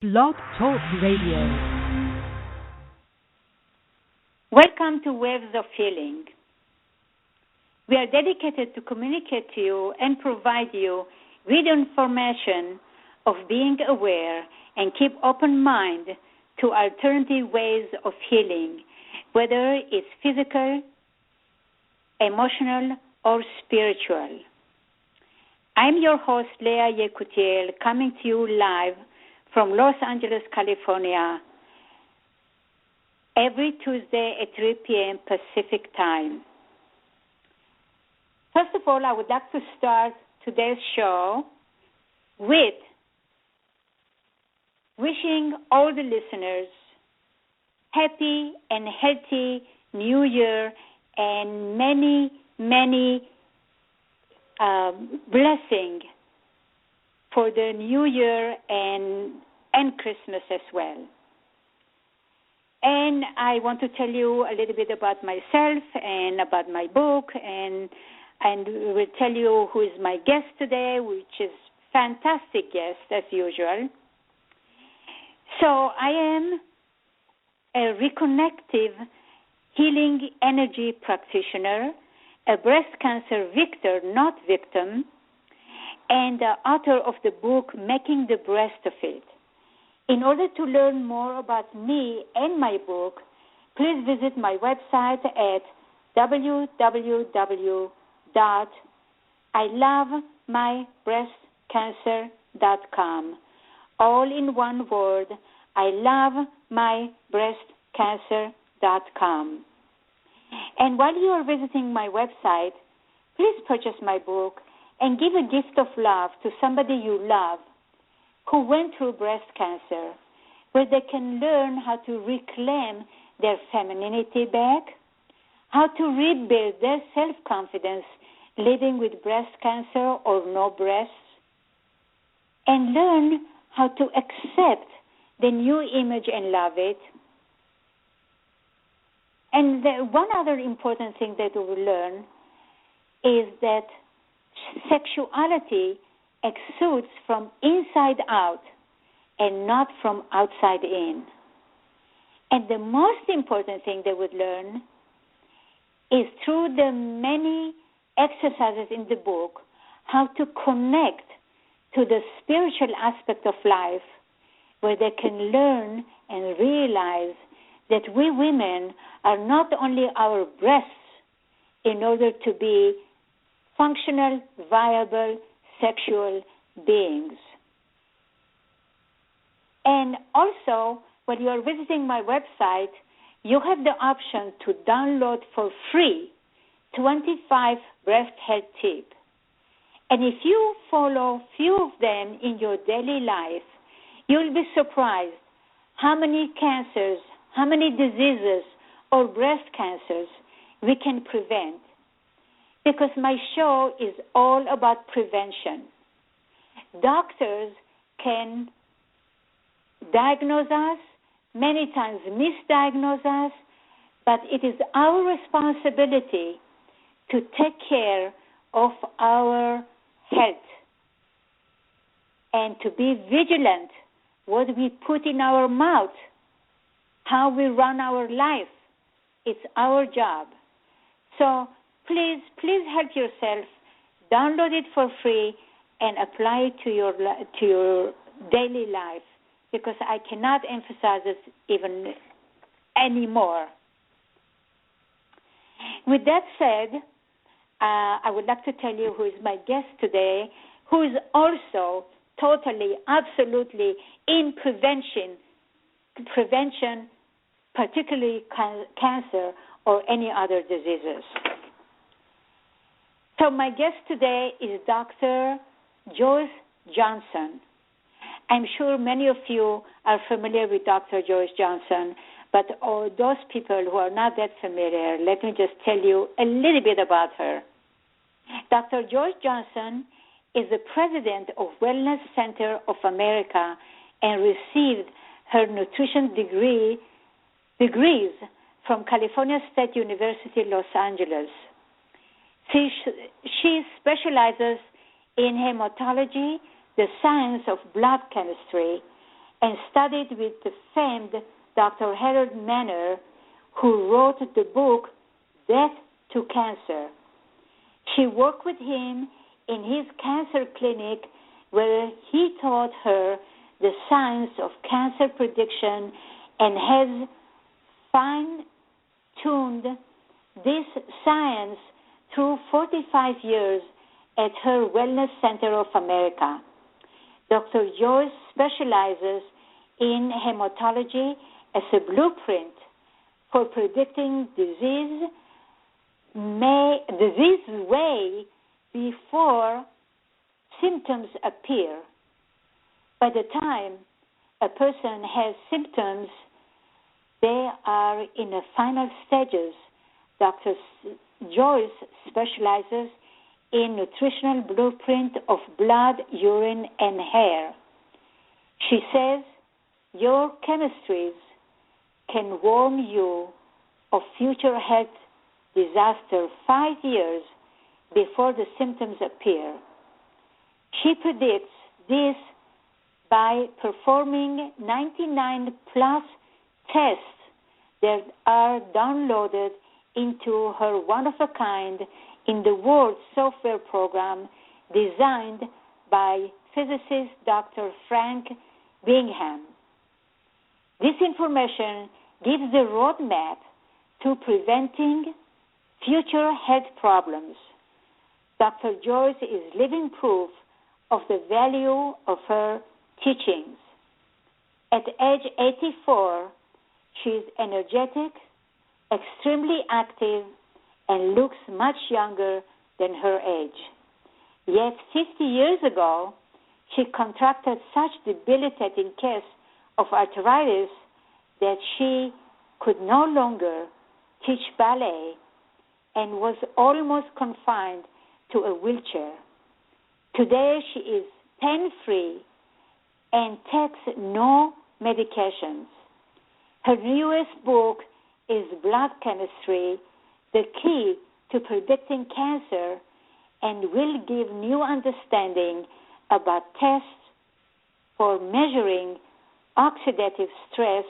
Blog Talk Radio. Welcome to Waves of Healing. We are dedicated to communicate to you and provide you with information of being aware and keep open mind to alternative ways of healing, whether it's physical, emotional, or spiritual. I'm your host, Leah Yekutiel, coming to you live from Los Angeles, California, every Tuesday at 3 p.m. Pacific time. First of all, I would like to start today's show with wishing all the listeners happy and healthy New Year and many blessings for the New Year and Christmas as well. And I want to tell you a little bit about myself and about my book, and will tell you who is my guest today, which is fantastic guest as usual. So I am a reconnective healing energy practitioner, a breast cancer victor, not victim, and the author of the book, Making the Breast of It. In order to learn more about me and my book, please visit my website at www.ilovemybreastcancer.com. All in one word, ilovemybreastcancer.com. And while you are visiting my website, please purchase my book and give a gift of love to somebody you love who went through breast cancer, where they can learn how to reclaim their femininity back, how to rebuild their self-confidence living with breast cancer or no breasts, and learn how to accept the new image and love it. And one other important thing that we will learn is that sexuality exudes from inside out and not from outside in. And the most important thing they would learn is through the many exercises in the book, how to connect to the spiritual aspect of life, where they can learn and realize that we women are not only our breasts in order to be functional, viable, sexual beings. And also, when you are visiting my website, you have the option to download for free 25 breast health tips. And if you follow few of them in your daily life, you'll be surprised how many cancers, how many diseases or breast cancers we can prevent. Because my show is all about prevention. Doctors can diagnose us, many times misdiagnose us, but it is our responsibility to take care of our health and to be vigilant what we put in our mouth, how we run our life. It's our job. So please help yourself, download it for free, and apply it to your daily life, because I cannot emphasize this even anymore. With that said, I would like to tell you who is my guest today, who is also totally, absolutely in prevention, particularly cancer or any other diseases. So my guest today is Dr. Joyce Johnson. I'm sure many of you are familiar with Dr. Joyce Johnson, but all those people who are not that familiar, let me just tell you a little bit about her. Dr. Joyce Johnson is the president of Wellness Center of America and received her nutrition degrees from California State University, Los Angeles. She specializes in hematology, the science of blood chemistry, and studied with the famed Dr. Harold Manner, who wrote the book Death to Cancer. She worked with him in his cancer clinic, where he taught her the science of cancer prediction and has fine-tuned this science through 45 years at her Wellness Center of America. Dr. Joyce specializes in hematology as a blueprint for predicting disease way before symptoms appear. By the time a person has symptoms, they are in the final stages. Dr. Joyce specializes in nutritional blueprint of blood, urine, and hair. She says your chemistries can warn you of future health disaster 5 years before the symptoms appear. She predicts this by performing 99 plus tests that are downloaded into her one-of-a-kind in the World software program designed by physicist Dr. Frank Bingham. This information gives the roadmap to preventing future health problems. Dr. Joyce is living proof of the value of her teachings. At age 84, she is energetic, extremely active, and looks much younger than her age. Yet 50 years ago, she contracted such debilitating case of arthritis that she could no longer teach ballet and was almost confined to a wheelchair. Today, she is pain-free and takes no medications. Her newest book is Blood Chemistry, the Key to Predicting Cancer, and will give new understanding about tests for measuring oxidative stress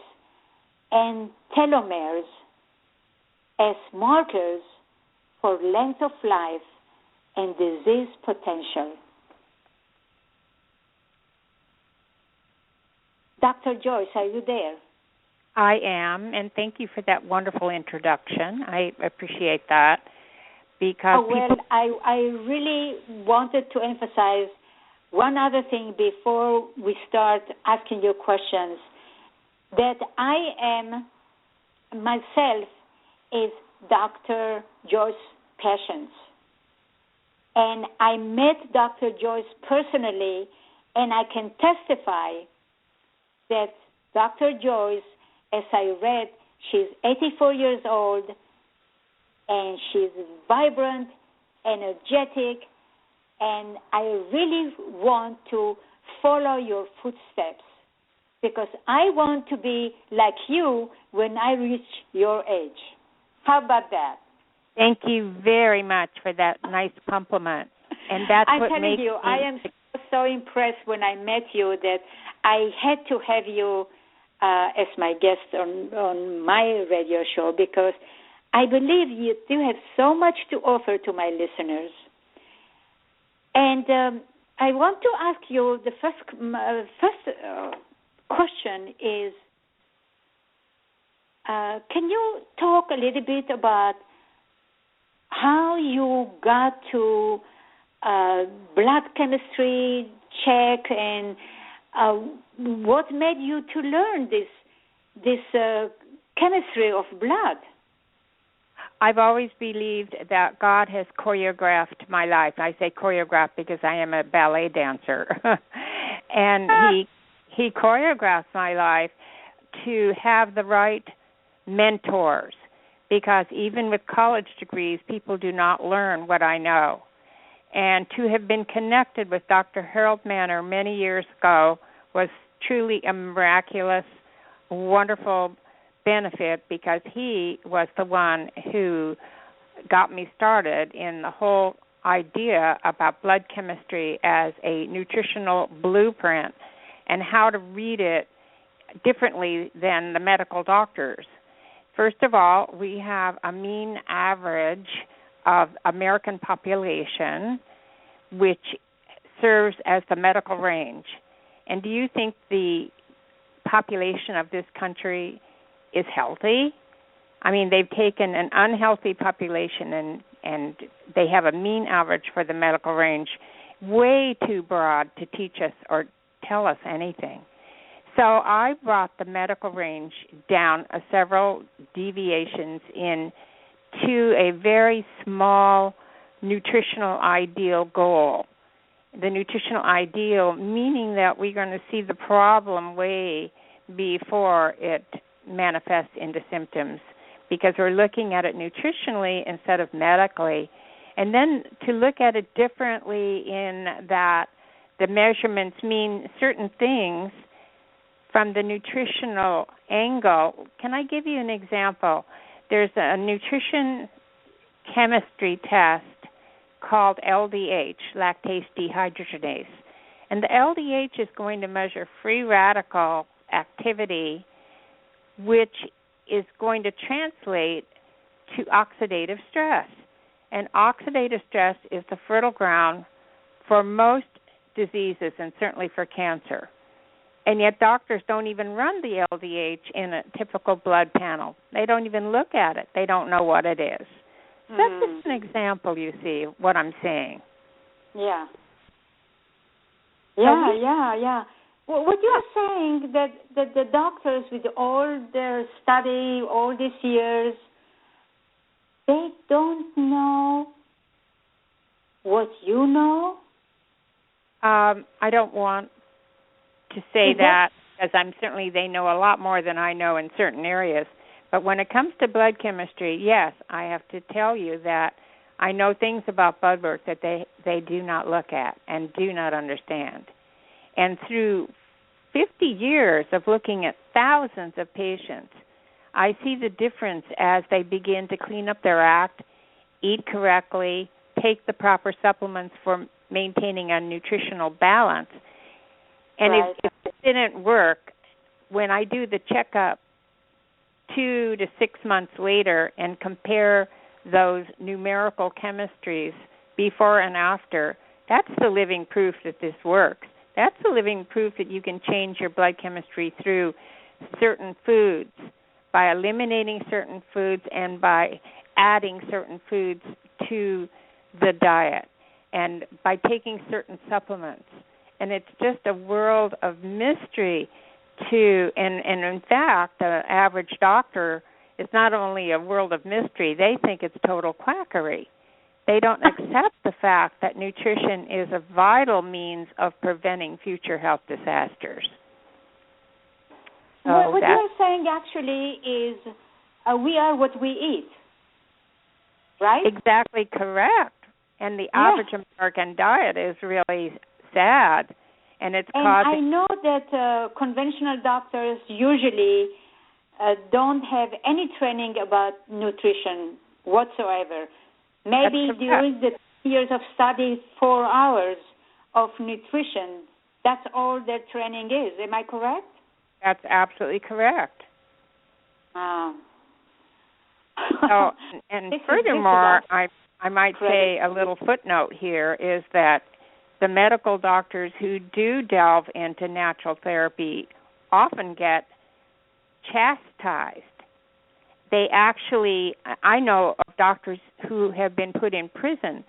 and telomeres as markers for length of life and disease potential. Dr. Joyce, are you there? I am, and thank you for that wonderful introduction. I appreciate that. Because I really wanted to emphasize one other thing before we start asking you questions, that I am, myself, is Dr. Joyce's patient. And I met Dr. Joyce personally, and I can testify that Dr. Joyce, as I read, she's 84 years old, and she's vibrant, energetic, and I really want to follow your footsteps because I want to be like you when I reach your age. How about that? Thank you very much for that nice compliment. And that's I'm what telling makes you, I am so impressed when I met you that I had to have you as my guest on my radio show because I believe you do have so much to offer to my listeners. And I want to ask you, the first question is, can you talk a little bit about how you got to blood chemistry check and what made you to learn this chemistry of blood? I've always believed that God has choreographed my life. I say choreographed because I am a ballet dancer. And he choreographed my life to have the right mentors, because even with college degrees, people do not learn what I know. And to have been connected with Dr. Harold Manner many years ago was truly a miraculous, wonderful benefit, because he was the one who got me started in the whole idea about blood chemistry as a nutritional blueprint and how to read it differently than the medical doctors. First of all, we have a mean average of American population, which serves as the medical range. And do you think the population of this country is healthy? I mean, they've taken an unhealthy population and they have a mean average for the medical range way too broad to teach us or tell us anything. So I brought the medical range down several deviations to a very small nutritional ideal goal. The nutritional ideal meaning that we're going to see the problem way before it manifests into symptoms, because we're looking at it nutritionally instead of medically. And then to look at it differently in that the measurements mean certain things from the nutritional angle. Can I give you an example? There's a nutrition chemistry test called LDH, lactase dehydrogenase. And the LDH is going to measure free radical activity, which is going to translate to oxidative stress. And oxidative stress is the fertile ground for most diseases and certainly for cancer. And yet doctors don't even run the LDH in a typical blood panel. They don't even look at it. They don't know what it is. So that's just an example, you see, of what I'm saying. Yeah. Yeah. Well, what you're saying that the doctors with all their study, all these years, they don't know what you know? I don't want to say that, because they know a lot more than I know in certain areas. But when it comes to blood chemistry, yes, I have to tell you that I know things about blood work that they do not look at and do not understand. And through 50 years of looking at thousands of patients, I see the difference as they begin to clean up their act, eat correctly, take the proper supplements for maintaining a nutritional balance. And right. if it didn't work, when I do the checkup 2 to 6 months later and compare those numerical chemistries before and after, that's the living proof that this works. That's the living proof that you can change your blood chemistry through certain foods, by eliminating certain foods and by adding certain foods to the diet, and by taking certain supplements. And it's just a world of mystery and in fact, the average doctor, it's not only a world of mystery, they think it's total quackery. They don't accept the fact that nutrition is a vital means of preventing future health disasters. So what you're saying actually is we are what we eat, right? Exactly correct. And the average American diet is really sad. And it's causing... I know that conventional doctors usually don't have any training about nutrition whatsoever. Maybe during the years of study, 4 hours of nutrition, that's all their training is. Am I correct? That's absolutely correct. So, and furthermore, I might say a little footnote here is that the medical doctors who do delve into natural therapy often get chastised. They actually, I know of doctors who have been put in prison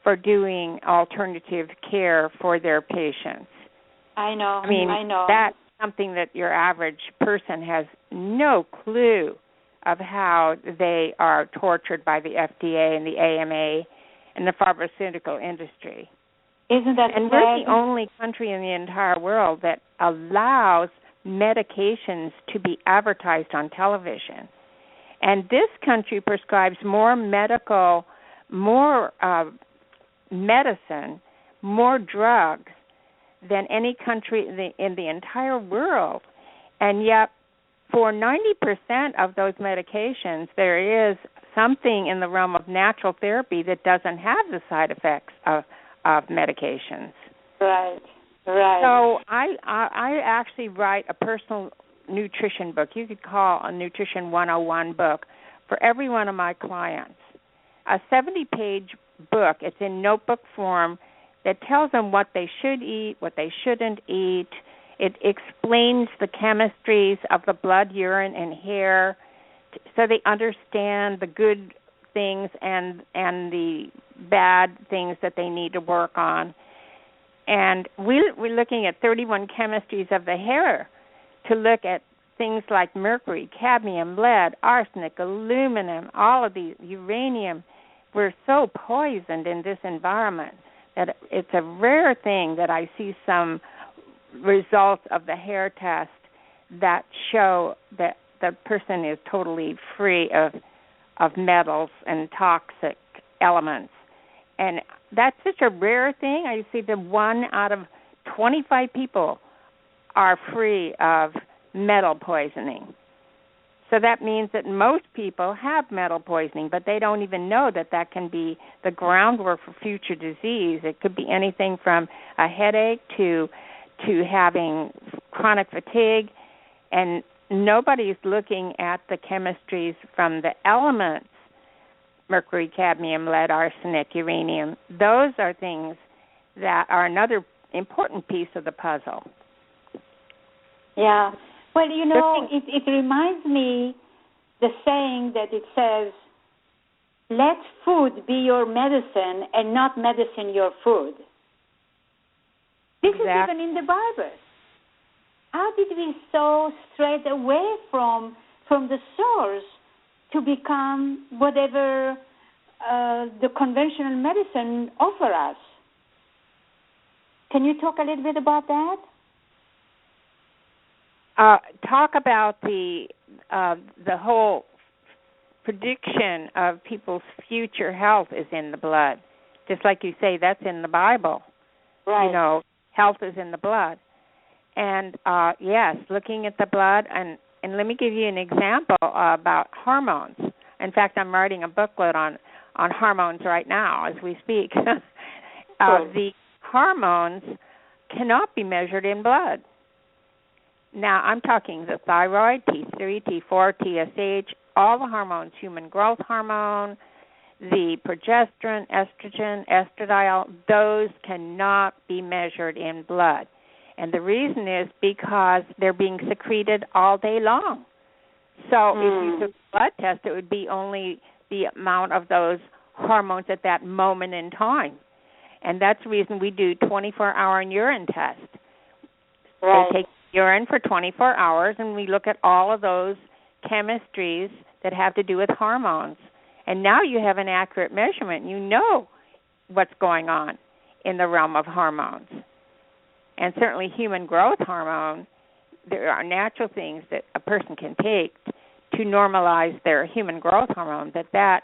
for doing alternative care for their patients. I know. I mean, that's something that your average person has no clue of, how they are tortured by the FDA and the AMA and the pharmaceutical industry. Isn't that And we're the only country in the entire world that allows medications to be advertised on television. And this country prescribes more medicine, more drugs than any country in the entire world. And yet, for 90% of those medications, there is something in the realm of natural therapy that doesn't have the side effects of medications. Right. So I actually write a personal nutrition book. You could call a Nutrition 101 book for every one of my clients. A 70-page book. It's in notebook form that tells them what they should eat, what they shouldn't eat. It explains the chemistries of the blood, urine, and hair so they understand the good things and the bad things that they need to work on. And we're looking at 31 chemistries of the hair to look at things like mercury, cadmium, lead, arsenic, aluminum, all of these, uranium. We're so poisoned in this environment that it's a rare thing that I see some results of the hair test that show that the person is totally free of metals and toxic elements. And that's such a rare thing. I see that 1 out of 25 people are free of metal poisoning. So that means that most people have metal poisoning, but they don't even know that can be the groundwork for future disease. It could be anything from a headache to having chronic fatigue, and nobody's looking at the chemistries from the elements, mercury, cadmium, lead, arsenic, uranium. Those are things that are another important piece of the puzzle. Yeah. Well, it reminds me the saying that it says, let food be your medicine and not medicine your food. This is even in the Bible. How did we so strayed away from the source to become whatever the conventional medicine offer us? Can you talk a little bit about that? Talk about the whole prediction of people's future health is in the blood. Just like you say, that's in the Bible. Right. Health is in the blood. And, yes, looking at the blood, and let me give you an example about hormones. In fact, I'm writing a booklet on hormones right now as we speak. The hormones cannot be measured in blood. Now, I'm talking the thyroid, T3, T4, TSH, all the hormones, human growth hormone, the progesterone, estrogen, estradiol, those cannot be measured in blood. And the reason is because they're being secreted all day long. So if you took a blood test, it would be only the amount of those hormones at that moment in time. And that's the reason we do 24-hour urine test. Right. They take urine for 24 hours, and we look at all of those chemistries that have to do with hormones. And now you have an accurate measurement. You know what's going on in the realm of hormones. And certainly human growth hormone, there are natural things that a person can take to normalize their human growth hormone, that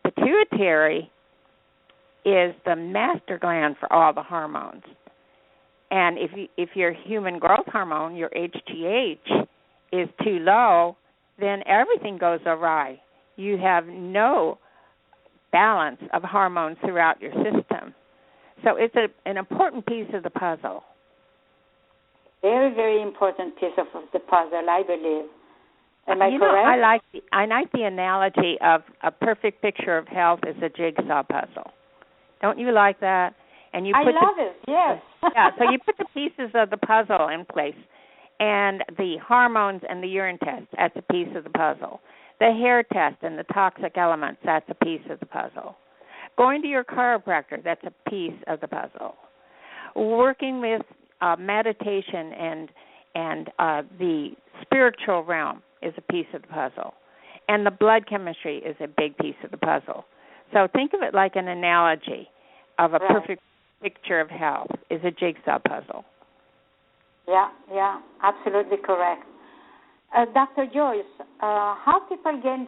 pituitary is the master gland for all the hormones. And if your human growth hormone, your HGH, is too low, then everything goes awry. You have no balance of hormones throughout your system. So it's an important piece of the puzzle. Very, very important piece of the puzzle, I believe. Am I correct? I like the analogy of a perfect picture of health is a jigsaw puzzle. Don't you like that? And I love it, yes. Yeah, so you put the pieces of the puzzle in place. And the hormones and the urine test, that's a piece of the puzzle. The hair test and the toxic elements, that's a piece of the puzzle. Going to your chiropractor, that's a piece of the puzzle. Working with meditation and the spiritual realm is a piece of the puzzle. And the blood chemistry is a big piece of the puzzle. So think of it like an analogy of a perfect picture of health is a jigsaw puzzle. Yeah, absolutely correct. Dr. Joyce, how people can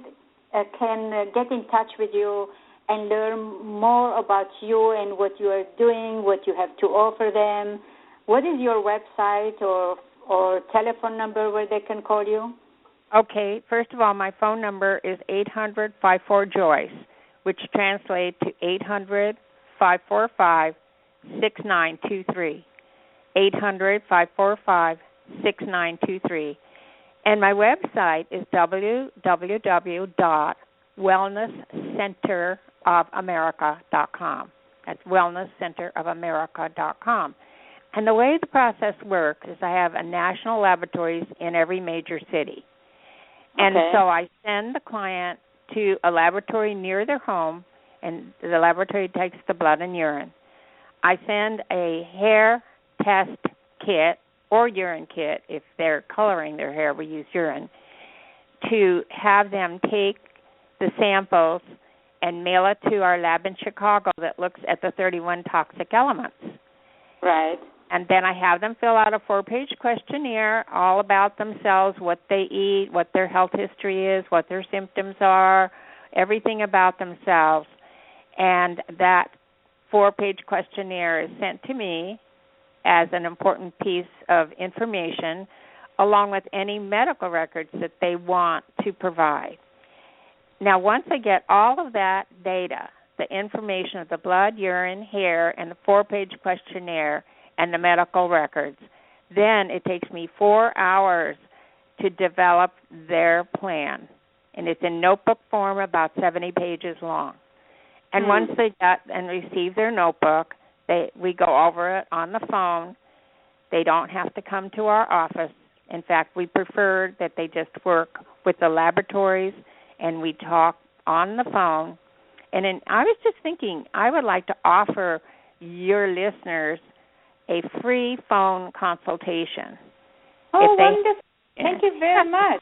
get in touch with you and learn more about you and what you are doing, what you have to offer them? What is your website or telephone number where they can call you? Okay, first of all, my phone number is 800-54-JOYCE, which translates to 800-545-6923. 800-545-6923. And my website is www.wellnesscenterofamerica.com. That's wellnesscenterofamerica.com. And the way the process works is I have a national laboratories in every major city. And so I send the client to a laboratory near their home, and the laboratory takes the blood and urine. I send a hair test kit or urine kit. If they're coloring their hair, we use urine, to have them take the samples and mail it to our lab in Chicago that looks at the 31 toxic elements. Right. And then I have them fill out a 4-page questionnaire all about themselves, what they eat, what their health history is, what their symptoms are, everything about themselves. And that 4-page questionnaire is sent to me as an important piece of information, along with any medical records that they want to provide. Now, once I get all of that data, the information of the blood, urine, hair, and the 4-page questionnaire, and the medical records, then it takes me 4 hours to develop their plan. And it's in notebook form, about 70 pages long. And once they get and receive their notebook, we go over it on the phone. They don't have to come to our office. In fact, we prefer that they just work with the laboratories, and we talk on the phone. And I was just thinking, I would like to offer your listeners a free phone consultation. Oh, wonderful. Thank you very much.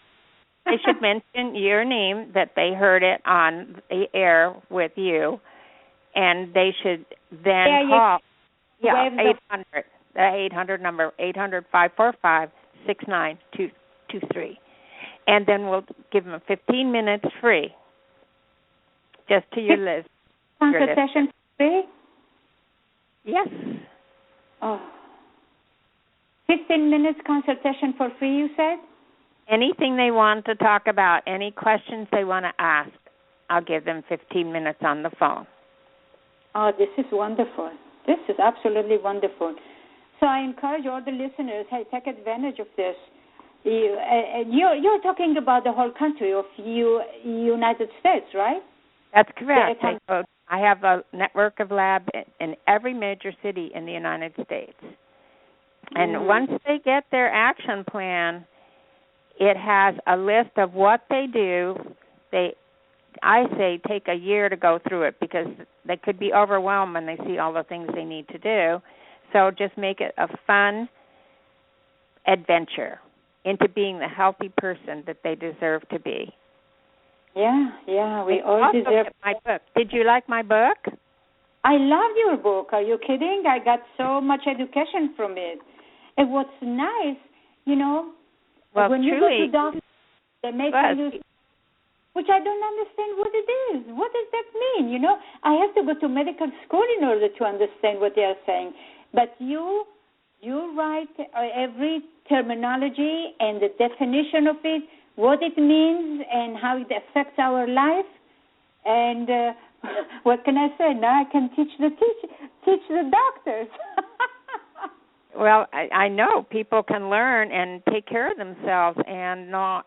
They should mention your name, that they heard it on the air with you, and they should then call. Yeah, 800, the 800 number, 800-545-6923. And then we'll give them 15 minutes free, just to your list. Consultation free? Yes. Oh. 15 minutes consultation for free, you said? Anything they want to talk about, any questions they want to ask, I'll give them 15 minutes on the phone. Oh, this is wonderful. This is absolutely wonderful. So I encourage all the listeners, hey, take advantage of this. You're talking about the whole country of United States, right? That's correct. I have a network of labs in every major city in the United States. And once they get their action plan, it has a list of what they do. I say take a year to go through it, because they could be overwhelmed when they see all the things they need to do. So just make it a fun adventure into being the healthy person that they deserve to be. Yeah, we all deserve. My book. Did you like my book? I love your book. Are you kidding? I got so much education from it. And what's nice, well, when truly, you go to doctors, they make you, which I don't understand what it is. What does that mean? I have to go to medical school in order to understand what they are saying. But you write every terminology and the definition of it, what it means and how it affects our life. And what can I say? Now I can teach the doctors. Well, I know people can learn and take care of themselves and not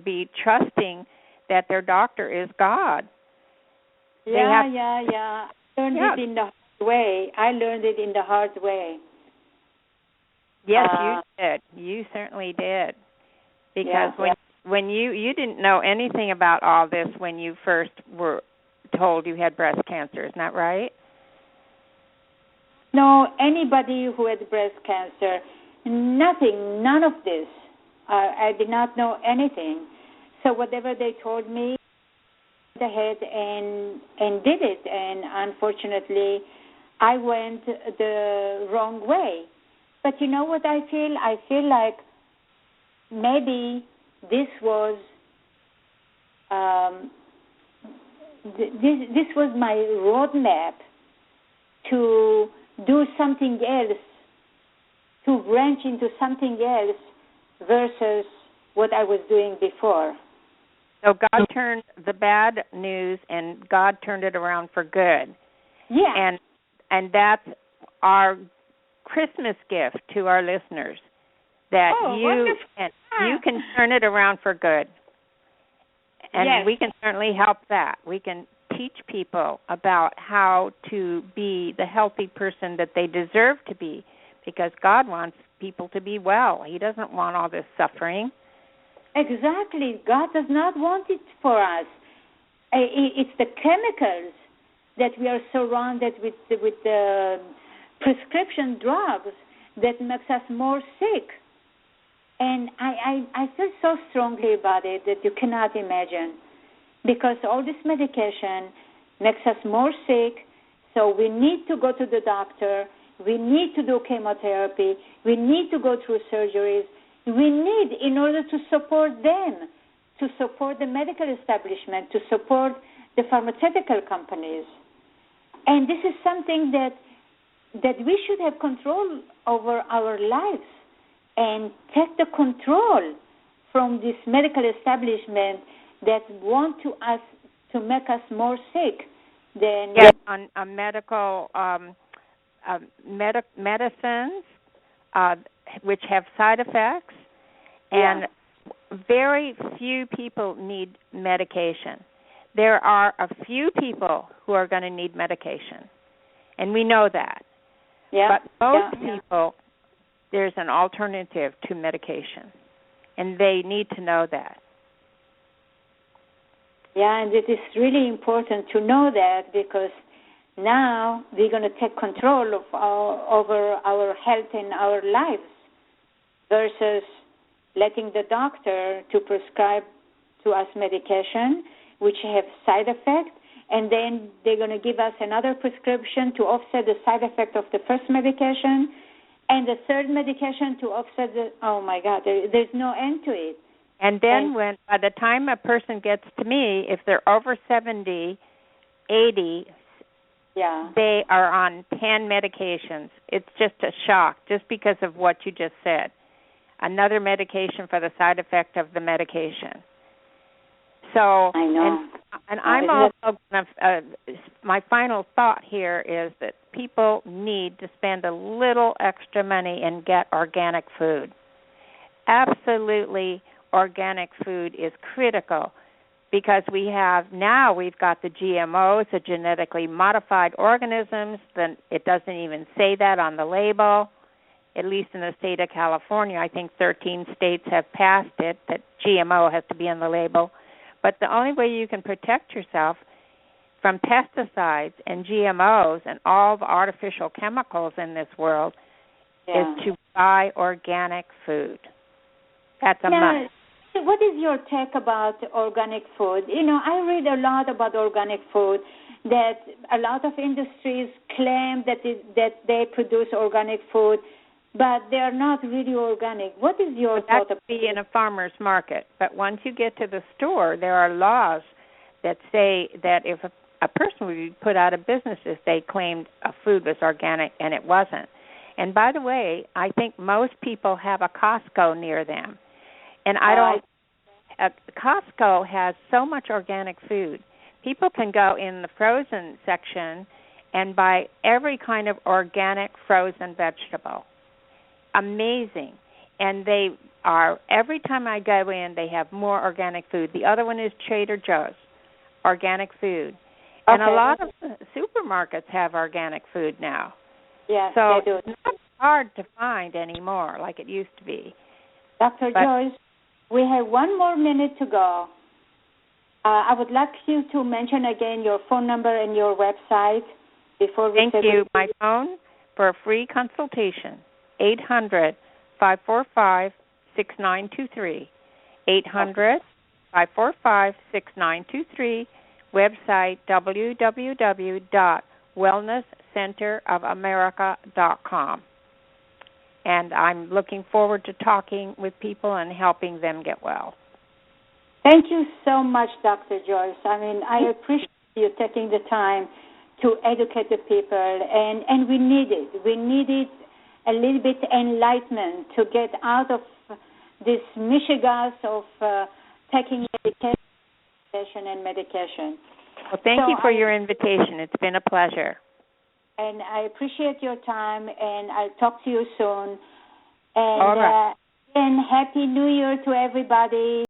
be trusting that their doctor is God. Yeah. I learned it in the hard way. Yes, you did. You certainly did. Because when you didn't know anything about all this when you first were told you had breast cancer, isn't that right? No, anybody who had breast cancer, nothing, none of this. I did not know anything. So whatever they told me, I went ahead and did it. And unfortunately, I went the wrong way. But you know what I feel? I feel like maybe this was this was my roadmap to do something else, to branch into something else versus what I was doing before. So God turned the bad news, and God turned it around for good. And that's our Christmas gift to our listeners, that wonderful. you can turn it around for good. And yes. we can certainly help that. We can teach people about how to be the healthy person that they deserve to be, because God wants people to be well. He doesn't want all this suffering. Exactly. God does not want it for us. It's the chemicals that we are surrounded with the prescription drugs that makes us more sick. And I feel so strongly about it that you cannot imagine, because all this medication makes us more sick, so we need to go to the doctor, we need to do chemotherapy, we need to go through surgeries, we need, in order to support them, to support the medical establishment, to support the pharmaceutical companies. And this is something that we should have control over our lives and take the control from this medical establishment that want to make us more sick than on medical medicines which have side effects, and very few people need medication. There are a few people who are going to need medication, and we know that. Yeah. But most people, there's an alternative to medication, and they need to know that. Yeah, and it is really important to know that, because now we're going to take control of over our health and our lives versus letting the doctor to prescribe to us medication which have side effects, and then they're going to give us another prescription to offset the side effect of the first medication, and the third medication to offset the, oh my God, there's no end to it. And then by the time a person gets to me, if they're over 70, 80, they are on 10 medications. It's just a shock, just because of what you just said. Another medication for the side effect of the medication. So, I know. And I'm also going to, my final thought here is that people need to spend a little extra money and get organic food. Absolutely, organic food is critical, because we've got the GMOs, the genetically modified organisms. Then it doesn't even say that on the label. At least in the state of California, I think 13 states have passed it that GMO has to be on the label. But the only way you can protect yourself from pesticides and GMOs and all the artificial chemicals in this world is to buy organic food. That's a must. What is your take about organic food? I read a lot about organic food, that a lot of industries claim that they produce organic food, but they are not really organic. What is your thought about be in a farmer's market? But once you get to the store, there are laws that say that if a person would be put out of business if they claimed a food was organic and it wasn't. And by the way, I think most people have a Costco near them. And Costco has so much organic food. People can go in the frozen section and buy every kind of organic frozen vegetable. Amazing. And they are, every time I go in, they have more organic food. The other one is Trader Joe's, organic food. And a lot of supermarkets have organic food now. Yes, so they do. It's not hard to find anymore like it used to be. Dr. Joyce, we have 1 more minute to go. I would like you to mention again your phone number and your website before we Thank you. My phone for a free consultation, 800-545-6923. 800-545-6923. Website www.wellnesscenterofamerica.com. And I'm looking forward to talking with people and helping them get well. Thank you so much, Dr. Joyce. I appreciate you taking the time to educate the people, and we need it. We needed a little bit enlightenment to get out of this mishigas of taking medication and medication. Well, thank you for your invitation. It's been a pleasure. And I appreciate your time, and I'll talk to you soon. And all right. And Happy New Year to everybody.